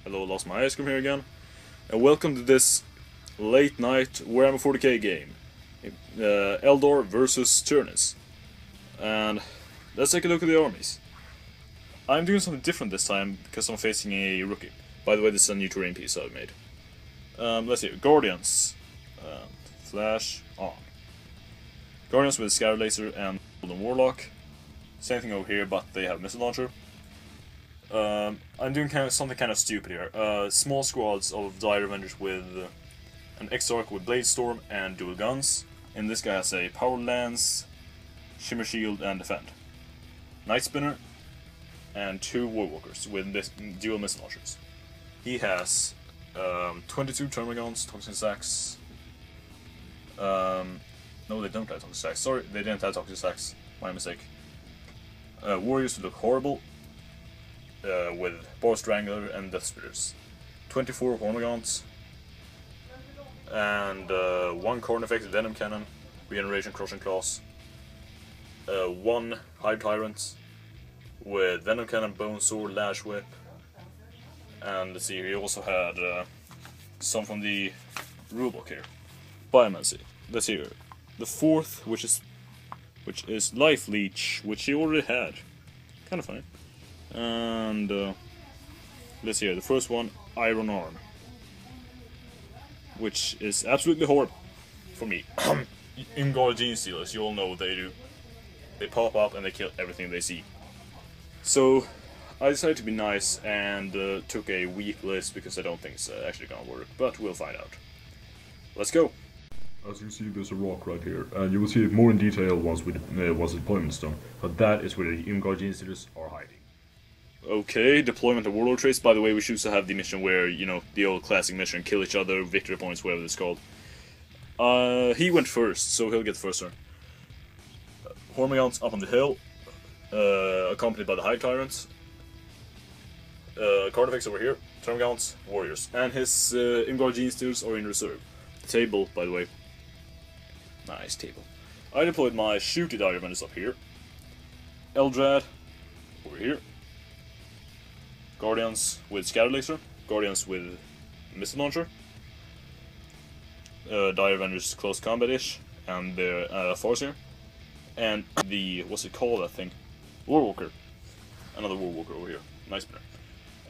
Hello, lost my ice cream here again. And welcome to this late night Warhammer 40k game. Eldar versus Tyranids. And let's take a look at the armies. I'm doing something different this time because I'm facing a rookie. By the way, this is a new terrain piece I've made. Let's see, Guardians. Flash on. Guardians with Scatter Laser and Golden Warlock. Same thing over here, but they have missile launcher. I'm doing something kind of stupid here. Small squads of Dire Avengers with an Exarch with Blade Storm and dual guns. And this guy has a Power Lance, Shimmer Shield, and Defend. Night Spinner, and 2 Warwalkers with dual missile launchers. He has 22 Termagants, Toxin Sacks. No, they don't have Toxin Sacks. Sorry, they didn't have Toxin Sacks. My mistake. Warriors who look horrible. With Boar Strangler and Death Spitters. 24 Hormagaunts. And 1 Cornifex Venom Cannon, Regeneration Crushing Claws. 1 Hive Tyrant with Venom Cannon, Bone Sword, Lash Whip. And let's see, he also had some from the rulebook here. Biomancy. Let's see here. The 4th, which is Life Leech, which he already had. Kind of funny. And let's see here, the first one, Iron Arm, which is absolutely horrible for me. Imgar Gene Stealers, you all know what they do. They pop up and they kill everything they see. So I decided to be nice and took a weak list because I don't think it's actually gonna work, but we'll find out. Let's go. As you can see, there's a rock right here, and you will see it more in detail once the deployment is done. But that is where the Imgar Gene Stealers are hiding. Okay, deployment of Warlord traits. By the way, we should also have the mission where, you know, the old classic mission, kill each other, victory points, whatever it's called. He went first, so he'll get the first turn. Hormagaunts up on the hill, accompanied by the Hive Tyrants. Carnifex over here, Termagaunts, Warriors. And his Imgar Gene Stealers are in reserve. The table, by the way. Nice table. I deployed my shooty Dire Avengers up here. Eldrad over here. Guardians with Scatter Laser, Guardians with Missile Launcher, Dire Avengers Close Combat-ish, and their Force here, and the, what's it called, that thing? Warwalker. Another Warwalker over here. Nice spinner.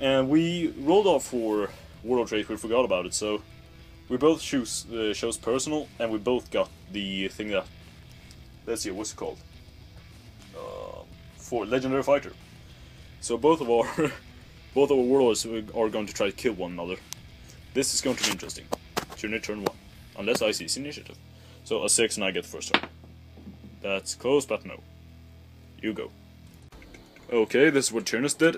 And we rolled off for Warlord trait, we forgot about it, so we both chose Personal, and we both got the thing that, let's see, what's it called? For Legendary Fighter. So both of our warlords are going to try to kill one another. This is going to be interesting. Turn 1. Unless I seize initiative. So a 6 and I get the first turn. That's close, but no. You go. Okay, this is what Tyranids did.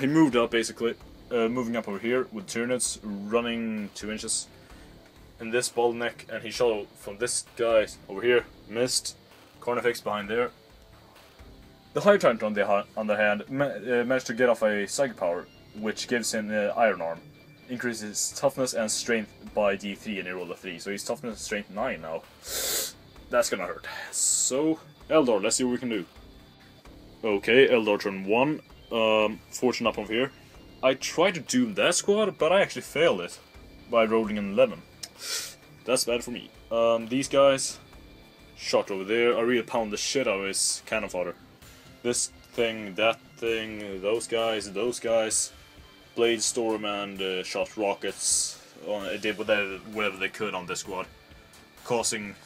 He moved up, basically. Moving up over here with Tyranids, running 2 inches. In this bottleneck, and he shot from this guy over here. Missed. Carnifex behind there. The Hive Tyrant, on the other hand, managed to get off a Psychic Power, which gives him Iron Arm. Increases toughness and strength by D3 and he rolled a 3, so he's toughness and strength 9 now. That's gonna hurt. So, Eldar, let's see what we can do. Okay, Eldar turn 1. Fortune up over here. I tried to doom that squad, but I actually failed it by rolling an 11. That's bad for me. These guys, shot over there. I really pound the shit out of his cannon fodder. This thing, that thing, those guys, Blade Storm and shot rockets, did whatever they could on this squad, causing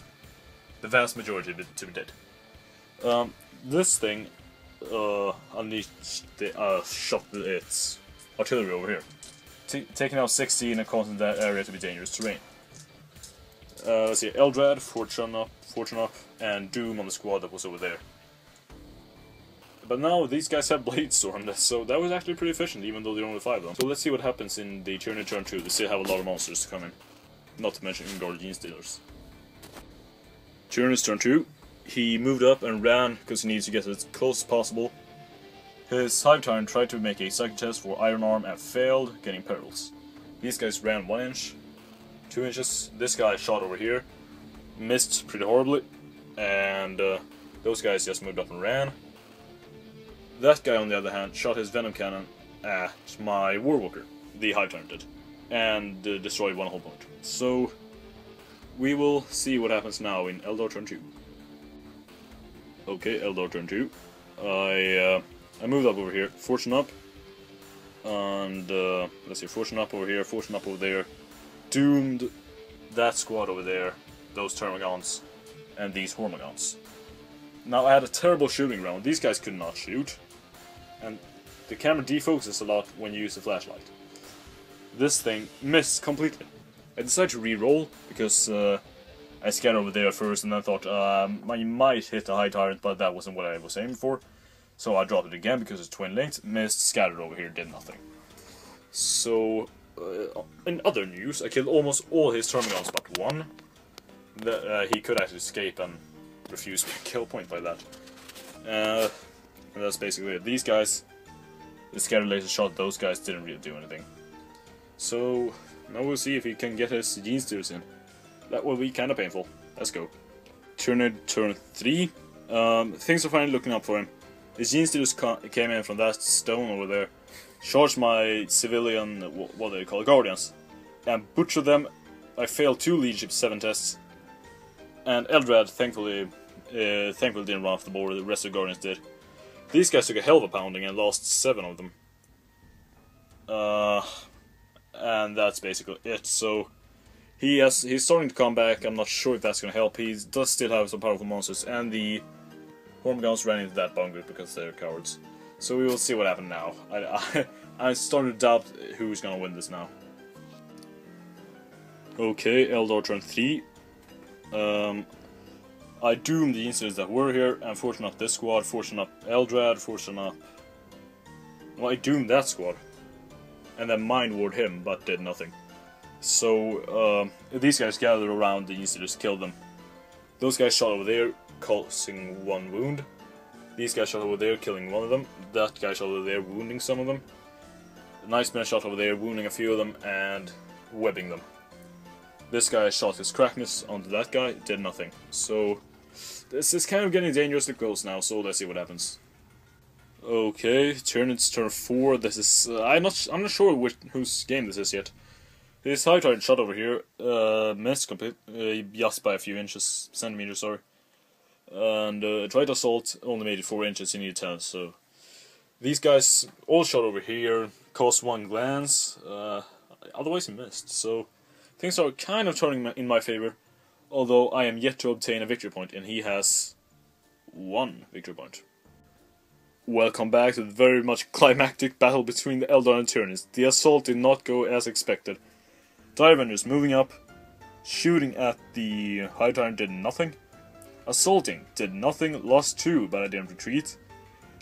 the vast majority of it to be dead. This thing unleashed shot its artillery over here, taking out 16 and causing that area to be dangerous terrain. Let's see, Eldrad, Fortune up, and Doom on the squad that was over there. But now these guys have Blade Storm, so that was actually pretty efficient, even though there are only 5 of them. So let's see what happens in the turn 2. They still have a lot of monsters to come in. Not to mention Imgar Gene Stealers. Tyranids turn 2. He moved up and ran because he needs to get as close as possible. His Hive Tyrant tried to make a psychic test for Iron Arm and failed, getting perils. These guys ran 1 inch, 2 inches. This guy shot over here, missed pretty horribly, and those guys just moved up and ran. That guy, on the other hand, shot his Venom Cannon at my Warwalker. the High Tyrant did, and destroyed one whole point. So we will see what happens now in Eldar turn 2. Okay, Eldar turn 2. I moved up over here, fortune up, and let's see, fortune up over here, fortune up over there, doomed that squad over there, those Termagants, and these Hormagaunts. Now I had a terrible shooting round. These guys could not shoot, and the camera defocuses a lot when you use the flashlight. This thing missed completely. I decided to re-roll because I scanned over there first and then thought I might hit the High Tyrant, but that wasn't what I was aiming for. So I dropped it again because it's twin linked, missed, scattered over here, did nothing. So, in other news, I killed almost all his Termagants but one. He could actually escape and refuse my kill point by that. And that's basically it. These guys, the scattered laser shot, those guys didn't really do anything. So, now we'll see if he can get his gene steers in. That will be kinda painful. Let's go. Turn 3. Things are finally looking up for him. His gene steers came in from that stone over there, charged my civilian, what do they call it, guardians, and butchered them. I failed 2 leadership 7 tests, and Eldrad thankfully didn't run off the board. The rest of the guardians did. These guys took a hell of a pounding and lost 7 of them. And that's basically it. So he's starting to come back. I'm not sure if that's going to help. He does still have some powerful monsters, and the Hormagaunts ran into that bunker because they're cowards. So we will see what happens now. I'm starting to doubt who's going to win this now. Okay, Eldar turn 3. I doomed the incidents that were here, and fortune up this squad, fortune up Eldrad, fortune up... Well, I doomed that squad. And then mind ward him, but did nothing. So, these guys gathered around the incidents, killed them. Those guys shot over there, causing 1 wound. These guys shot over there, killing 1 of them. That guy shot over there, wounding some of them. The Nightmare shot over there, wounding a few of them, and webbing them. This guy shot his crackness onto that guy, did nothing. So, this is kind of getting dangerously close now, so let's see what happens. Okay, Tyranids turn 4. This is I'm not sure whose game this is yet. This High Tyrant shot over here, missed just by a few centimeters, sorry. And tried to assault, only made it 4 inches, he needed 10, so... These guys all shot over here, caused 1 glance, otherwise he missed, so... Things are kind of turning in my favor, although I am yet to obtain a victory point, and he has 1 victory point. Welcome back to the very much climactic battle between the Eldar and Tyranids. The assault did not go as expected. Tyranids moving up, shooting at the High Tyrant did nothing. Assaulting did nothing, lost 2, but I didn't retreat.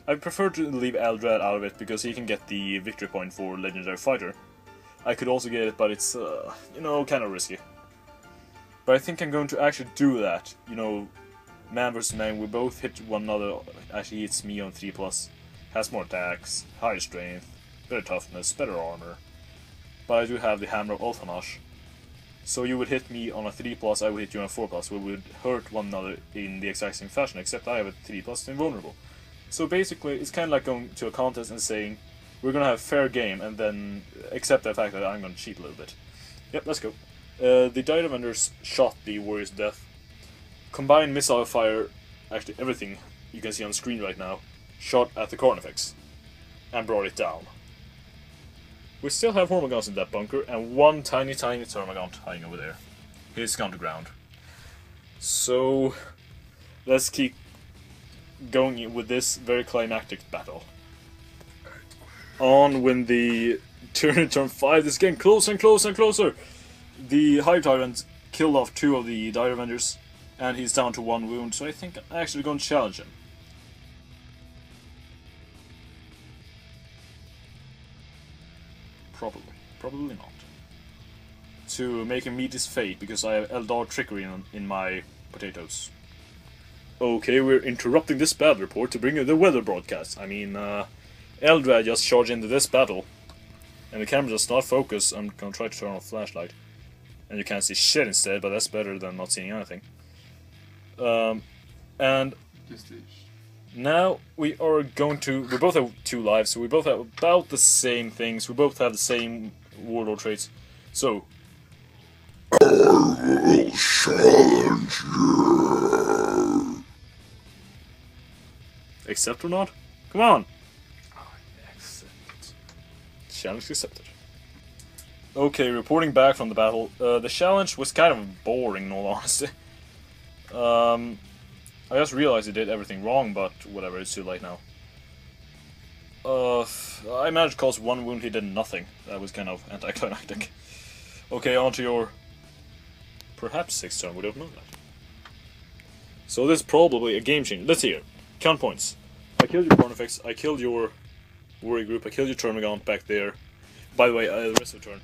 I prefer to leave Eldrad out of it because he can get the victory point for Legendary Fighter. I could also get it, but it's, you know, kind of risky. But I think I'm going to actually do that. You know, man versus man, we both hit one another. Actually, he hits me on 3+. Has more attacks, higher strength, better toughness, better armor. But I do have the Hammer of Ulthanash. So you would hit me on a 3+, I would hit you on a 4+. We would hurt one another in the exact same fashion, except I have a 3+ invulnerable. So basically, it's kind of like going to a contest and saying, we're gonna have a fair game, and then accept the fact that I'm gonna cheat a little bit. Yep, let's go. The Tyranids shot the Warrior's Death. Combined missile fire, actually everything you can see on the screen right now, shot at the Carnifex, and brought it down. We still have Hormagaunts in that bunker, and 1 tiny Termagant hiding over there. He's gone to ground. So, let's keep going with this very climactic battle. On when the turn 5 is getting closer and closer and closer. The High Tyrant killed off 2 of the Dire Avengers, and he's down to 1 wound, so I think I'm actually going to challenge him. Probably not. To make him meet his fate, because I have Eldar trickery in my potatoes. Okay, we're interrupting this battle report to bring you the weather broadcast. I mean, Eldrad just charged into this battle, and the camera does not focus. I'm gonna try to turn off flashlight, and you can't see shit instead, but that's better than not seeing anything. And Prestige. Now we are going to... We both have 2 lives, so we both have about the same things. We both have the same warlord traits. So... I will challenge you. Accept or not? Come on! Accept. Challenge accepted. Okay, reporting back from the battle. The challenge was kind of boring, in all honesty. I just realized I did everything wrong, but whatever, it's too late now. I managed to cause 1 wound, he did nothing. That was kind of anticlimactic. Okay, on to your... perhaps 6th turn, we don't know that. So this is probably a game changer. Let's see here. Count points. I killed your Carnifex, I killed your Warrior Group, I killed your Termagant back there. By the way, the rest of the turn.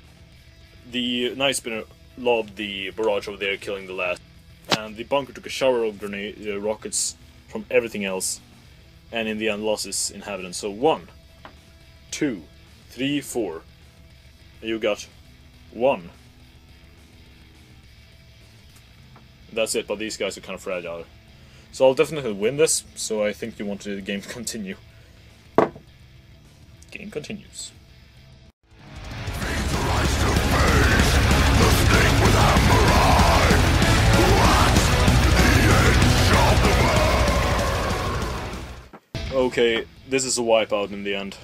The Night Spinner lobbed the barrage over there, killing the last. And the bunker took a shower of grenade rockets from everything else, and in the end lost its inhabitants. So 1, 2, 3, 4. You got 1. That's it, but these guys are kind of fragile. So I'll definitely win this, so I think you want the game to continue. Game continues. Okay, this is a wipeout in the end.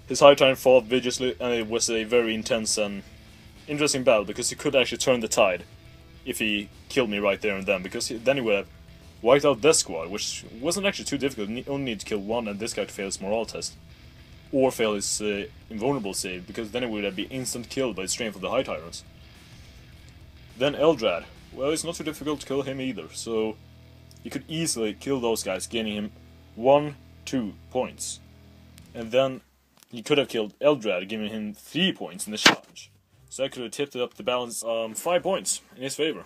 His High Tyrant fought vigorously, and it was a very intense and interesting battle, because he could actually turn the tide if he killed me right there and then, because then he would have wiped out this squad, which wasn't actually too difficult. You only need to kill 1 and this guy to fail his morale test. Or fail his invulnerable save, because then it would have been instant killed by the strength of the High Tyrants. Then Eldrad. Well, it's not too difficult to kill him either, so you could easily kill those guys, gaining him 1, 2 points. And then you could have killed Eldrad, giving him 3 points in the challenge. So I could have tipped it up the balance 5 points in his favor.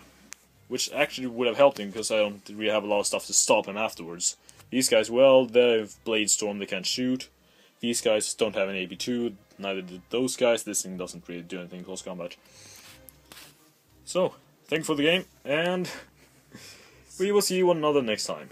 Which actually would have helped him, because I don't really have a lot of stuff to stop him afterwards. These guys, well, they have Blade Storm, they can't shoot. These guys don't have an AB2, neither did those guys. This thing doesn't really do anything in close combat. So, thank you for the game, and we will see you on another next time.